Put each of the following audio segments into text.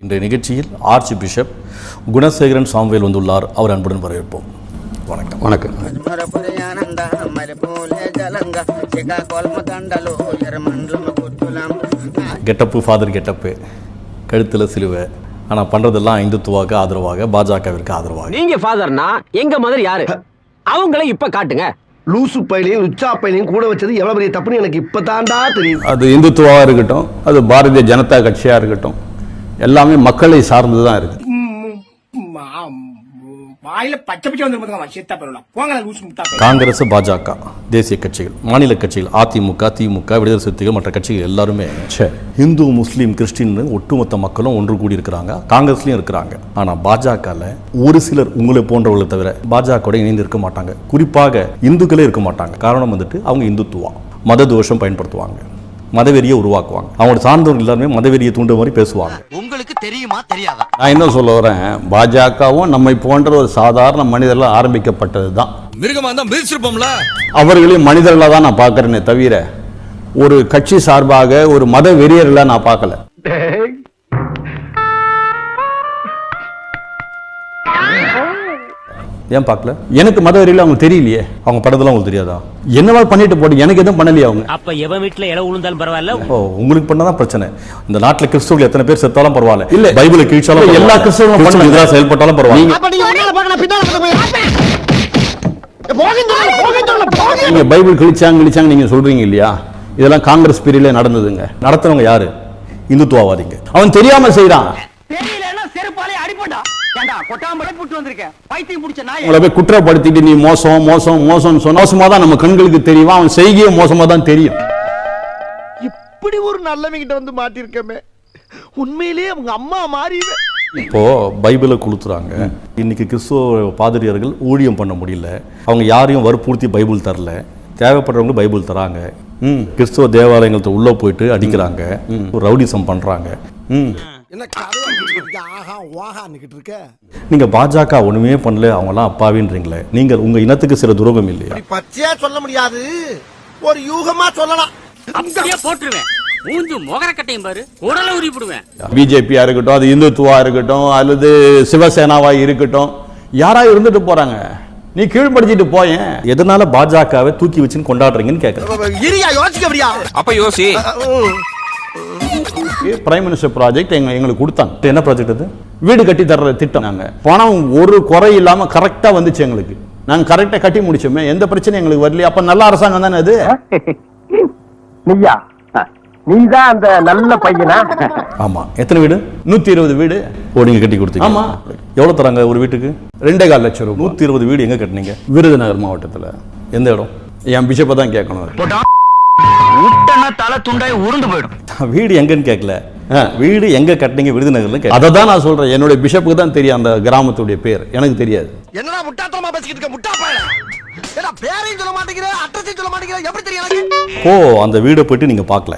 இன்றைய நிகழ்ச்சியில் arch bishop Gunasekaran Samuel வந்துள்ளார். அவர் அன்புடன் வரவேற்போம். வணக்கம். வணக்கம். கெட்டப்பு ஃபாதர் கெட்டப்பு, கழுத்தில் சிலுவை, ஆனால் பண்ணுறதெல்லாம் இந்துத்துவாக்கு ஆதரவாக, பாஜகவிற்கு ஆதரவாக. நீங்க ஃபாதர்னா எங்க மதர் யாரு அவங்கள இப்ப காட்டுங்க. லூசு பையிலையும் உச்சா பையிலையும் கூட வச்சது எவ்வளவு பெரிய தப்புன்னு எனக்கு இப்பதான்டா தெரியும். அது இந்துத்துவாக இருக்கட்டும், அது பாரதிய ஜனதா கட்சியாக இருக்கட்டும், எல்லாமே மக்களை சார்ந்து தான் இருக்கு. காங்கிரஸ், பாஜக, தேசிய கட்சிகள், மாநில கட்சிகள், அதிமுக, திமுக, விடுதலை சிறுத்தைகள், மற்ற கட்சிகள் எல்லாருமே இந்து, முஸ்லீம், கிறிஸ்டின் ஒட்டுமொத்த மக்களும் ஒன்று கூடி இருக்கிறாங்க. காங்கிரஸ்லயும் இருக்கிறாங்க. ஆனா பாஜகல ஒரு சிலர் உங்களை போன்றவர்களை தவிர பாஜக இணைந்து இருக்க மாட்டாங்க. குறிப்பாக இந்துக்களே இருக்க மாட்டாங்க. காரணம் வந்துட்டு அவங்க இந்துத்துவா மத தோஷம் பயன்படுத்துவாங்க, மதவெறியை உருவாக்குவாங்க. அவங்க சார்ந்தவர்கள் எல்லாருமே மதவெறியை தூண்ட மாதிரி பேசுவாங்க. உங்களுக்கு தெரியுமா தெரியாதா? நான் என்ன சொல்ல வரேன், பாஜகவும் நம்மை போன்ற ஒரு சாதாரண மனிதர்கள் ஆரம்பிக்கப்பட்டது தான். மிருகமா இருந்தா மிதிச்சிருப்போம்ல. அவர்களையும் மனிதர்களாக தான் நான் பார்க்கறேனே தவிர ஒரு கட்சி சார்பாக ஒரு மத வெறியர்களா நான் பார்க்கல. ஏன் பார்க்கல? எனக்கு மத வெறியில அவங்க தெரியலையே. அவங்க படத்தெல்லாம் உங்களுக்கு தெரியாதா? என்னவா பண்ணிட்டு போட்டு எனக்கு எதுவும் பண்ணலையே அவங்க. அப்ப எவன் வீட்டுல இல விழுந்தாலும் பரவாயில்ல. உங்களுக்கு பண்ணாதான் பிரச்சனை. இந்த நாட்டுல கிறிஸ்தவர்கள் எத்தனை பேர் செத்தாலும் பரவாயில்ல, இல்ல பைபிளை கிழிச்சாலும் எல்லா கிறிஸ்தவர்களும் எதிராக செயல்பட்டாலும் பரவாயில்ல. நீங்க பைபிள் கிழிச்சாங்க நீங்க சொல்றீங்க இல்லையா, இதெல்லாம் காங்கிரஸ் பீரியட்ல நடந்ததுங்க. நடத்துறவங்க யாரு? இந்துத்துவவாதிங்க. அவன் தெரியாம செய்யறான். உங்களை போய் குற்றப்படுத்திட்டு நீ மோசம் மோசம் மோசம் மோசமா தான் நம்ம கண்களுக்கு தெரியும். அவன் செய்கையே மோசமா தான் தெரியும். இப்படி ஒரு நல்லவங்கிட்ட வந்து மாட்டிருக்கமே, உண்மையிலேயே அவங்க அம்மா மாறி. இப்போ பைபிளை கொளுத்துறாங்க. இன்னைக்கு கிறிஸ்துவ பாதிரியார்கள் ஊழியம் பண்ண முடியல. அவங்க யாரையும் வற்புறுத்தி பைபிள் தரல. தேவைப்படுறவங்க பைபிள் தராங்க. கிறிஸ்துவ தேவாலயங்கள்ட்ட உள்ள போயிட்டு அடிக்கிறாங்க, ரவுடிசம் பண்றாங்க. நீங்க பாஜக ஒண்ணுமே பண்ணல, அவங்க எல்லாம் அப்பாவின்றீங்களே. நீங்க உங்க இனத்துக்கு சில துரோகம் இல்லையா? பச்சையா சொல்ல முடியாது, ஒரு யூகமா சொல்லலாம். அப்படியே போட்டுருவேன். மூஞ்சு மொகரக்கட்டையும் பாரு, உடல உரிப்பிடுவேன். பிஜேபியா இருக்கட்டும், அது இந்துத்துவா இருக்கட்டும், அல்லது சிவசேனாவா இருக்கட்டும், யாரா இருந்துட்டு போறாங்க. நீ கீழ்படுத்திட்டு போயேன். எதனால பாஜகவை தூக்கி வச்சுன்னு கொண்டாடுறீங்கன்னு கேட்கறேன். அப்ப யோசி. பிரைம் மினிஸ்டர் ப்ராஜெக்ட் எங்களுக்கு கொடுத்தாங்க. என்ன ப்ராஜெக்ட் அது? வீடு கட்டி தர்ற திட்டம். நாங்க பணம் ஒரு குறை இல்லாம கரெக்டா வந்துச்சு எங்களுக்கு. நாங்க கரெக்டா கட்டி முடிச்சோமே, எந்த பிரச்சனையும் எங்களுக்கு வரலையே. அப்ப நல்ல அரசாங்கம் தானே அது. நீதான் அந்த நல்ல பையனா? ஆமா. எத்தனை வீடு? 120 வீடு. நீங்க கட்டி கொடுத்தீங்க. ஆமா. எவ்வளவு தராங்க ஒரு வீட்டுக்கு? 2.25 லட்சம் ரூபாய். 120 வீடு எங்க கட்டினீங்க? விருதுநகர் மாவட்டத்துல. எந்த இடம்? என் பிஷப்பை தான் கேட்கணும். தலை துண்டாய் உருண்டு போயிடும். வீடு எங்கன்னு கேட்கல, வீடு எங்க கட்டினீங்க விருதுநகர்ல. அதை தான் நான் சொல்றேன். என்னுடைய பிஷப்புக்கு தான் தெரியும் அந்த கிராமத்துடைய பேர், எனக்கு தெரியாது. என்னடா முட்டாத்தனமா பேசிக்கிட்டு இருக்க முட்டா பையல. ஏடா பேரையும் சொல்ல மாட்டேங்கிற, அட்ரஸையும் சொல்ல மாட்டேங்கிற, எப்படி தெரியும் எனக்கு? அந்த வீடை போயிட்டு நீங்க பார்க்கல.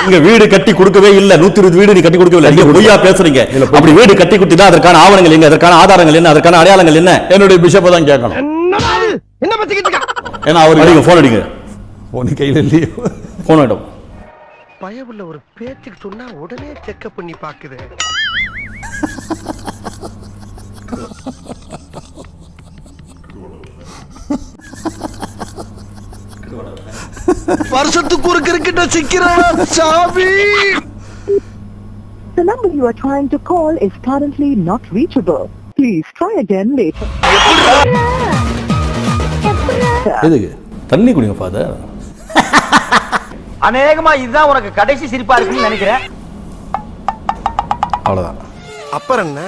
நீங்க வீடு கட்டி கொடுக்கவே இல்ல. 120 வீடு நீ கட்டி கொடுக்கவே இல்ல. நீங்க பொய்யா பேசுறீங்க. அப்படி வீடு கட்டி கொடுத்தா அதற்கான ஆவணங்கள் எங்க, அதற்கான ஆதாரங்கள் என்ன, அதற்கான அடையாளங்கள் என்ன? என்னுடைய பிஷப்பை தான் கேட்கணும். என்ன பேசிக்கிட்டு இருக்க? ஏன்னா அவர் நீங்க போன் அடிங்க. போன் கையில இல்லையே. போன் இடம் பயவுள்ள ஒரு பேச்சுக்கு சொன்னா உடனே செக்அப் பண்ணி பாக்குது. வருஷத்துக்கு ஒரு கிரிக்கெட்ட சிக்கிறான் சாமி. The number you are trying to call is currently not reachable. Please try again later. எதுக்கு? தண்ணி குடிங்க ஃபாதர். அநேகமா இதுதான் உனக்கு கடைசி சிரிப்பா இருக்குன்னு நினைக்கிறேன். அவ்வளவுதான். அப்புறம் என்ன,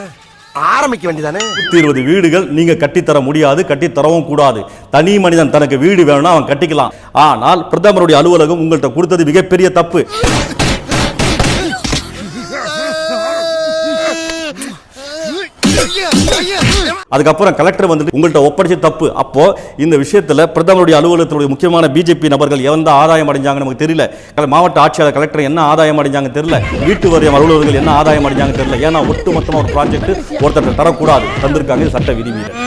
ஆரம்பிக்க வேண்டியதானே? 120 வீடுகள் நீங்க கட்டித்தர முடியாது, கட்டித்தரவும் கூடாது. தனி மனிதன் தனக்கு வீடு வேணும்னா அவன் கட்டிக்கலாம். ஆனால் பிரதமருடைய அலுவலகம் உங்கள்கிட்ட கொடுத்தது மிகப்பெரிய தப்பு. அதுக்கப்புறம் கலெக்டர் வந்துட்டு உங்கள்கிட்ட ஒப்படைச்ச தப்பு. அப்போ இந்த விஷயத்துல பிரதமருடைய அலுவலகத்தினுடைய முக்கியமான பிஜேபி நபர்கள் எந்த ஆதாயம் அடைஞ்சாங்க நமக்கு தெரியல. மாவட்ட ஆட்சியாளர், கலெக்டர் என்ன ஆதாயம் அடைஞ்சாங்க தெரியல. வீட்டு வரி அலுவலர்கள் என்ன ஆதாயம் அடைஞ்சாங்க தெரியல. ஏன்னா ஒட்டுமொத்தமா ஒரு ப்ராஜெக்ட் ஒருத்தர் தரக்கூடாது, தந்திருக்காங்க. சட்ட விதிமீறல்.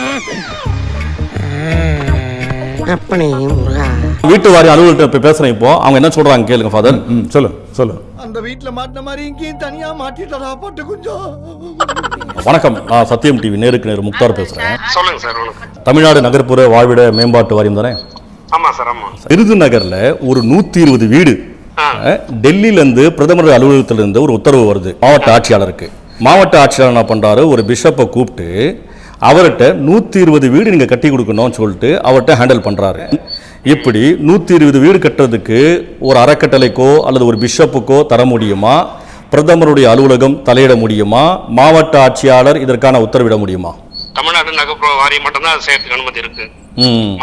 அப்பனே முருகா. வீட்டு வாரி அலுவலகத்தை போய் பேசுறேன் இப்போ. அவங்க என்ன சொல்றாங்க கேளுங்க ஃபாதர். சொல்லு. அந்த வீட்ல மாட்டின மாதிரி இங்கேயும் தனியா மாட்டிட்டா போட்டு கொஞ்சம். வணக்கம், நான் சத்தியம் டிவி நேருக்கு நேர் முக்தார் பேசுறேன். சொல்லுங்க சார். வணக்கம். தமிழ்நாடு நகர்ப்புற வாழ்விட மேம்பாட்டு வாரியம் தானே? ஆமா சார். ஆமா. விருதுநகர்ல ஒரு 120 வீடு டெல்லியில இருந்து பிரதமர் அலுவலகத்திலிருந்து ஒரு உத்தரவு வருது மாவட்ட ஆட்சியாளருக்கு. மாவட்ட ஆட்சியாளர் என்ன பண்றாரு, ஒரு பிஷப்பை கூப்பிட்டு அவர்கிட்ட 120 வீடு நீங்க கட்டி கொடுக்கணும்னு சொல்லிட்டு அவர்கிட்ட ஹேண்டில் பண்றாரு. இப்படி 120 வீடு கட்டுறதுக்கு ஒரு அறக்கட்டளைக்கோ அல்லது ஒரு பிஷப்புக்கோ தர முடியுமா? பிரதமருடைய அலுவலகம் தலையிட முடியுமா? மாவட்ட ஆட்சியாளர் இதற்கான உத்தரவிட முடியுமா? தமிழ்நாடு நகர்ப்புற வாரியம் மட்டும்தான் அது செய்யறதுக்கு அனுமதி இருக்கு.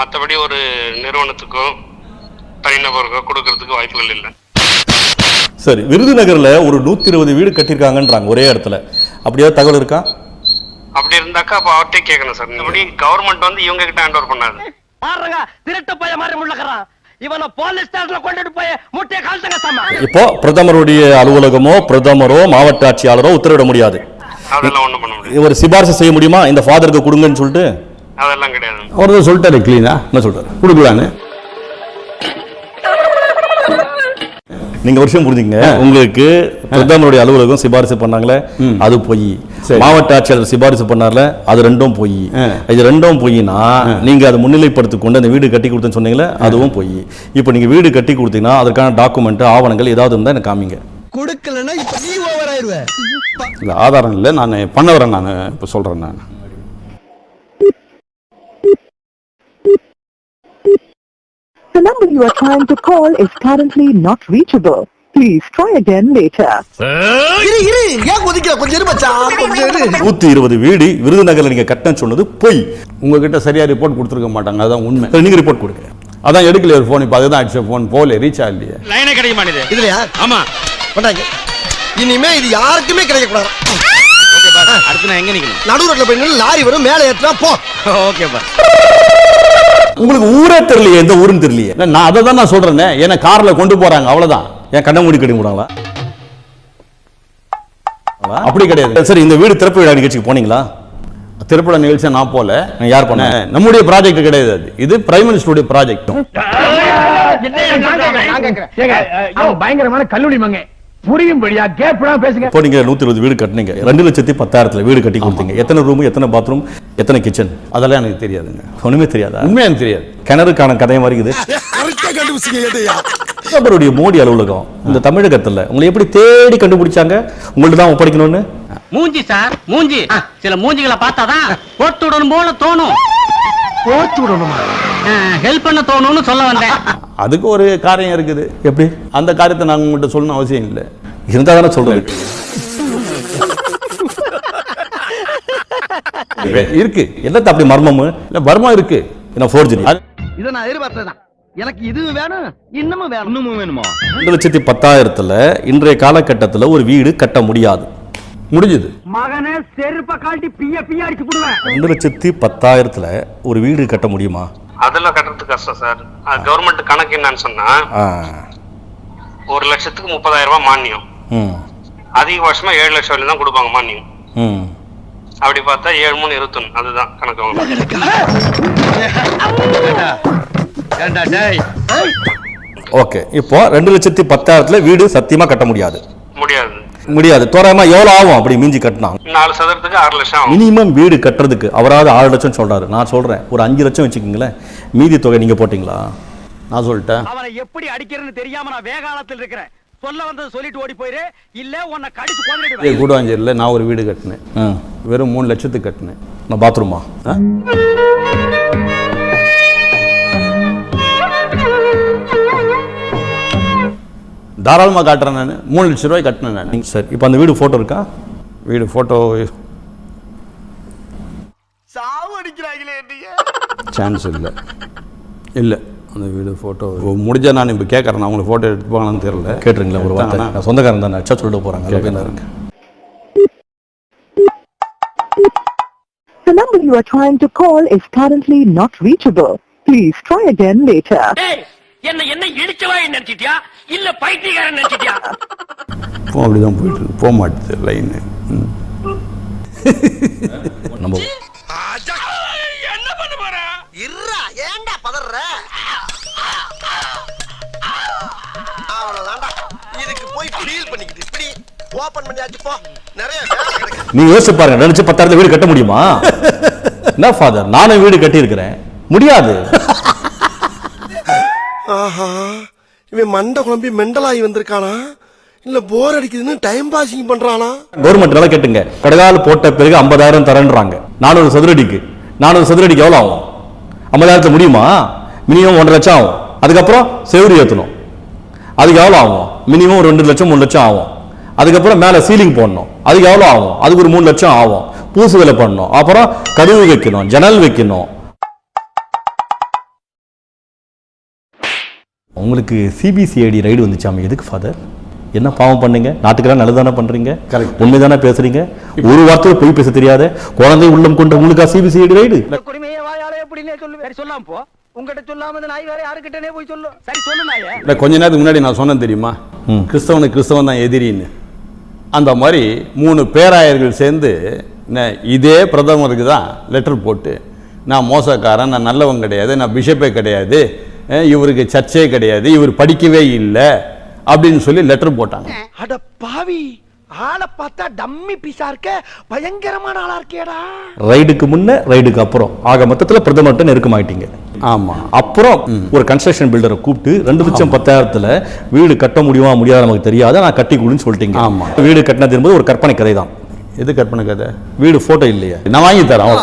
மற்றபடி ஒரு நிறுவனத்துக்கோ தனிநபருக்கோ கொடுக்கறதுக்கு வாய்ப்புகள் இல்லை. சரி, விருதுநகர்ல ஒரு 120 வீடு கட்டியிருக்காங்கன்றாங்க ஒரே இடத்துல. அப்படியே தகவல் இருக்கா? அப்படி இருந்தாக்கா அப்ப அவர்கிட்ட கேட்கணும் சார். இப்படி கவர்மெண்ட் வந்து இவங்க கிட்ட ஹேண்ட் ஓவர் பண்ணாது. பாருங்க, திருட்டு பைய மாதிரி முள்ளக்கறான். இவனை போலீஸ் ஸ்டேஷன்ல கொண்டுட்டு போய் முட்டைய கால்தங்க சாமா. இப்போ பிரதமருடைய அலுவலகமோ பிரதமரோ மாவட்ட ஆட்சியாளரோ உத்தரவிட முடியாது. அதெல்லாம் ஒண்ணும் பண்ண முடியாது. ஒரு சிபாரிசு செய்ய முடியுமா இந்த ஃபாதருக்கு கொடுங்கன்னு சொல்லிட்டு? அதெல்லாம் கிடையாது. அவர் தான் சொல்லிட்டாரு கிளீனா. என்ன சொல்றாரு? கொடுக்கலான்னு. நீங்க வருஷம் புரிஞ்சுங்க. உங்களுக்கு பிரதமருடைய அலுவலகம் சிபாரிசு பண்ணாங்களே, அது போய் மாவட்ட ஆட்சியாளர் சிபாரிசு பண்ணார்ல, அது ரெண்டும் போய். இது ரெண்டும் போயினா நீங்க அதை முன்னிலைப்படுத்தி கொண்டு அந்த வீடு கட்டி கொடுத்தேன்னு சொன்னீங்களே, அதுவும் போய். இப்போ நீங்க வீடு கட்டி கொடுத்தீங்கன்னா அதற்கான டாக்குமெண்ட் ஆவணங்கள் ஏதாவது இருந்தா எனக்கு காமிங்க. கொடுக்கலன்னா இப்ப நீ ஓவர் ஆயிருவே. இல்ல ஆதாரம் இல்லை, நான் பண்ண வரேன். நான் இப்போ சொல்றேன். நான் The number you are trying to call is currently not reachable. Please try again later. இரு ஏன் கொதிக்கிற? கொஞ்சம் இரு மச்சான், கொஞ்சம் இரு. 120 வீடு விருதுநகர்ல நீங்க கட்டணும்னு சொன்னது போய். உங்ககிட்ட சரியா ரிப்போர்ட் கொடுத்துருக்க மாட்டாங்க, அதான் உண்மை. நீங்க ரிப்போர்ட் கொடுங்க. அதான் எடுக்கல ஒரு ஃபோன். இப்போ அதுதான் அடிச்ச ஃபோன் போல ரீச் ஆகலையே. லைனே கிடைக்க மாட்டேது. இதுலயா? ஆமா. பண்றாங்க. இனிமே இது யாருக்குமே கிடைக்க கூடாது. ஓகே பா. அடுத்து நான் எங்க நிக்கணும்? நடு ரோட்ல போய் நின்னு லாரி வரும், மேலே ஏத்துனா போ. ஓகே பா. உங்களுக்கு ஊரே தெரியலையே, எந்த ஊருன்னு தெரியலையே. நான் அதை தான் நான் சொல்றேன். ஏன்னா கார்ல கொண்டு போறாங்க, அவ்வளவுதான். ஏன் கண்ண மூடி கட்டி விடுறாங்களா? அப்படி கிடையாது. சரி, இந்த வீடு திறப்பு விழா நிகழ்ச்சிக்கு போனீங்களா? திரைப்பட நிகழ்ச்சி நான் போல. யார் பண்ண? நம்முடைய ப்ராஜெக்ட் கிடையாது அது. இது பிரைம் மினிஸ்டருடைய ப்ராஜெக்ட். பயங்கரமான கல்லூரி மங்க புரியும்படியா கேப்லாம் பேசுங்க. இப்போ நீங்க 120 வீடு கட்டினீங்க, 2,10,000 வீடு கட்டி கொடுத்தீங்க. எத்தனை ரூம், எத்தனை பாத்ரூம், எத்தனை கிச்சன்? அதெல்லாம் எனக்கு தெரியாதுங்க. ஒண்ணுமே தெரியாதா? உண்மையா எனக்கு தெரியாது. கிணறுக்கான கதை மாதிரி இருக்குது. கரெக்டா கண்டுபிடிச்சீங்க. எதையா? பிரதமருடைய மோடி அலுவலகம் இந்த தமிழகத்துல உங்களை எப்படி தேடி கண்டுபிடிச்சாங்க உங்கள்ட்ட தான் ஒப்படைக்கணும்னு? மூஞ்சி சார், மூஞ்சி. சில மூஞ்சிகளை பார்த்தாதான் போட்டு விடணும் போல தோணும். போட்டு விடணுமா? ஹெல்ப் பண்ண தோணும்னு சொல்ல வந்தேன். அதுக்கு ஒரு காரியம் இருக்குது. எப்படி? அந்த காரியத்தை நாங்க உங்கள்கிட்ட சொல்லணும் அவசியம் இல்லை. இருந்தா தானே சொல்றேன். இருக்கு. என்னத்த அப்படி மர்மம்? இல்ல மர்மம் இருக்கு. என்ன ஃபோர்ஜரி? இதை நான் எதிர்பார்த்ததான். எனக்கு இது வேணும், இன்னமும் வேணும். இன்னமும் வேணுமா? 2,10,000 இன்றைய காலகட்டத்தில் ஒரு வீடு கட்ட முடியாது. முடிஞ்சது. மகனே செருப்ப காட்டி பிய பிய அடிச்சு போடுவேன். 2,10,000 ஒரு வீடு கட்ட முடியுமா? அதெல்லாம் கட்டுறதுக்கு கஷ்டம் சார். கவர்மெண்ட் கணக்கு என்னன்னு சொன்னா 1,30,000 ரூபாய் மானியம். அதிகபட்சமா 7 லட்சம் வரையும் தான் கொடுப்பாங்க மானியம். அப்படி பார்த்தா 7 3 21. அதுதான் கணக்கு. ஓகே, இப்போ 2,10,000 வீடு சத்தியமா கட்ட முடியாது. முடியாது. தோராயமா எவ்வளவு ஆகும் அப்படி மீஞ்சி கட்டினா? 4 சதுரத்துக்கு 6 லட்சம். மினிமம் வீடு கட்டுறதுக்கு அவராவது 6 லட்சம் சொல்றாரு. நான் சொல்றேன் ஒரு 5 லட்சம் வச்சுக்கீங்களேன். மீதி தொகை நீங்க போட்டீங்களா? நான் சொல்லிட்டேன். அவனை எப்படி அடிக்கிறேன்னு தெரியாம நான் வேகாலத்தில் இருக்கிறேன். சொல்ல வந்தது சொல்லிட்டு ஓடி போயிரு, இல்ல உன்னை கடிச்சு கொன்னுடுவேன். கூடுவாஞ்சேரியில் நான் ஒரு வீடு கட்டினேன். வெறும் 3 லட்சத்துக்கு கட்டினேன். நான் பாத்ரூமா? தாராளமாக காட்டுறேன். நான் 3 லட்சம் ரூபாய் கட்டினேன் நான். சரி, இப்போ அந்த வீடு ஃபோட்டோ இருக்கா? வீடு ஃபோட்டோ சாவு அடிக்கிறாங்களே. சான்ஸ் இல்லை. அந்த வீடு ஃபோட்டோ முடிஞ்சா நான் இப்போ கேட்குறேன். அவங்களுக்கு ஃபோட்டோ எடுத்துப்பாங்கன்னு தெரியல. கேட்டுருங்களா ஒரு வார்த்தை? நான் சொந்தக்காரன் தான், அச்சா சொல்லிட்டு போகிறாங்க. இருக்கு. The number you are trying to call is currently not reachable. Please try again later. என்ன இடிச்சவா நினைச்சிட்டியா இல்ல பைத்தியக்காரன் நினைச்சிட்டியா? அப்படிதான் போயிட்டு இருக்கு. போக மாட்டேது லைன். நம்ம என்ன பண்ண போற? இருடா, ஏன்டா பதற? ஓபன் பண்ணியாச்சு போ. நிறைய வேலை கிடக்கு. நீங்க யோசிச்சு பாருங்க, நினைச்சு 10,000 வீடு கட்ட முடியுமா? என்ன ஃபாதர், நானும் வீடு கட்டி இருக்கிறேன், முடியாது. ஆஹா, இவன் மண்டை குழம்பி மெண்டலாகி வந்திருக்கானா இல்ல போர் அடிக்குதுன்னு டைம் பாசிங் பண்றானா? கவர்மெண்ட் எல்லாம் கேட்டுங்க, கடகால் போட்ட பிறகு 50,000 தரேன்றாங்க. 400 சதுரடிக்கு 400 சதுரடிக்கு எவ்வளவு ஆகும்? 50,000 முடியுமா? மினிமம் 1.5 லட்சம் ஆகும். அதுக்கப்புறம் செவுரி ஏற்றணும், அதுக்கு எவ்வளோ ஆகும்? மினிமம் 2 லட்சம் 3 லட்சம் ஆகும். அதுக்கப்புறம் மேலே சீலிங் போடணும், அதுக்கு எவ்வளோ ஆகும்? அதுக்கு ஒரு 3 லட்சம் ஆகும். பூசு வேலை பண்ணணும், அப்புறம் கதவு வைக்கணும், ஜன்னல் வைக்கணும். உங்களுக்கு சிபிசிஐடி ரைடு வந்துச்சாம, எதுக்கு ஃபாதர்? என்ன பாவம் பண்ணீங்க? நாட்டுக்கெல்லாம் நல்லதானே பண்றீங்க, உண்மைதானே பேசுறீங்க, ஒரு வார்த்தையை போய் பேச தெரியாத குழந்தை உள்ளம் கொண்ட உங்களுக்கா சிபிசிஐடி ரைடு? குடிமையை வாயாலே எப்படின்னே சொல்லு. சரி சொல்லாம போ. உங்ககிட்ட சொல்லாம இந்த நாய் வேற யாருக்கிட்டனே போய் சொல்லு. சரி சொல்லு நாயே. கொஞ்ச நேரத்துக்கு முன்னாடி நான் சொன்னேன் தெரியுமா, கிறிஸ்தவனுக்கு கிறிஸ்தவன் தான் எதிரின்னு. அந்த மாதிரி 3 பேராயர்கள் சேர்ந்து இதே பிரதமருக்கு தான் லெட்டர் போட்டு, நான் மோசக்காரன், நான் நல்லவன் கிடையாது, நான் பிஷப்பே கிடையாது, இவருக்கு சர்ச்சே கிடையாது, இவர் படிக்கவே இல்லை அப்படின்னு சொல்லி லெட்டர் போட்டாங்க. அட பாவி, ஆளை பார்த்தா டம்மி பீஸா இருக்க, பயங்கரமான ஆளா இருக்கேடா. ரைடுக்கு முன்ன ரைடுக்கு அப்புறம் ஆக மொத்தத்தில் பிரதமர்கிட்ட நெருக்கமாயிட்டீங்க. ஆமா. அப்புறம் ஒரு கன்ஸ்ட்ரக்ஷன் பில்டரை கூப்பிட்டு 2,10,000 வீடு கட்ட முடியுமா முடியாது நமக்கு தெரியாது, நான் கட்டி கொடுன்னு சொல்லிட்டீங்க. ஆமா. வீடு கட்டினது என்பது ஒரு கற்பனை கதை தான். எது கற்பனை கதை? வீடு போட்டோ இல்லையா? நான் வாங்கி தரேன்.